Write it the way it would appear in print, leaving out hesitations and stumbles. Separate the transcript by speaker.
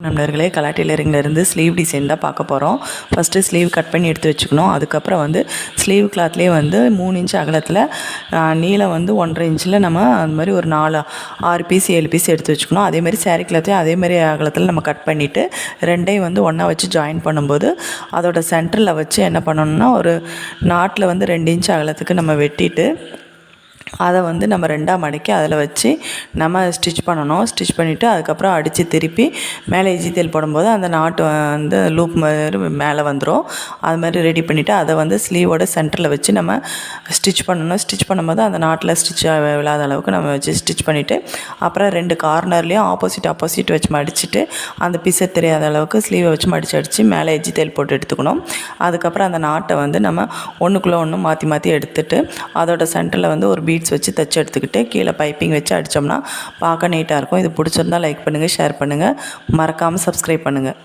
Speaker 1: நண்பர்களே, கலா டெய்லரிங்லேருந்து sleeve design தான் பார்க்க போகிறோம். ஃபஸ்ட்டு ஸ்லீவ் கட் பண்ணி எடுத்து வச்சுக்கணும். அதுக்கப்புறம் ஸ்லீவ் கிளாத்லேயே 3 இன்ச் அகலத்தில் நீளம் 1.5 இன்ச்சில் நம்ம அந்த மாதிரி ஒரு 6 பீஸ் 7 பீஸ் எடுத்து வச்சுக்கணும். அதேமாதிரி சாரீ கிளாத்தையும் அதேமாதிரி அகலத்தில் நம்ம கட் பண்ணிவிட்டு ரெண்டையும் ஒன்றா வச்சு ஜாயின் பண்ணும்போது அதோட சென்டரில் வச்சு என்ன பண்ணணும்னா ஒரு நாட்டில் 2 இன்ச் அகலத்துக்கு நம்ம வெட்டிட்டு அதை நம்ம ரெண்டாக மடக்கி அதில் வச்சு நம்ம ஸ்டிச் பண்ணணும். ஸ்டிச் பண்ணிவிட்டு அதுக்கப்புறம் அடித்து திருப்பி மேலே எஜித்தேல் போடும்போது அந்த நாட்டு லூப் மாதிரி மேலே வந்துடும். அது மாதிரி ரெடி பண்ணிவிட்டு அதை ஸ்லீவோட சென்டரில் வச்சு நம்ம ஸ்டிச் பண்ணணும். ஸ்டிச் பண்ணும்போது அந்த நாட்டில் ஸ்டிச் விழாத அளவுக்கு நம்ம வச்சு ஸ்டிச் பண்ணிவிட்டு அப்புறம் 2 கார்னர்லேயும் ஆப்போசிட் வச்சு மடிச்சுட்டு அந்த பிசை தெரியாத அளவுக்கு ஸ்லீவை வச்சு அடித்து மேலே எஜித்தேல் போட்டு எடுத்துக்கணும். அதுக்கப்புறம் அந்த நாட்டை நம்ம ஒன்றுக்குள்ளே ஒன்று மாற்றி எடுத்துட்டு அதோட சென்டரில் ஒரு பீட்ஸ் வச்சு தைச்சி எடுத்துக்கிட்டு கீழே பைப்பிங் வச்சு அடித்தோம்னா பார்க்க நீட்டாக இருக்கும். இது பிடிச்சிருந்தால் லைக் பண்ணுங்கள், ஷேர் பண்ணுங்கள், மறக்காமல் சப்ஸ்கிரைப் பண்ணுங்கள்.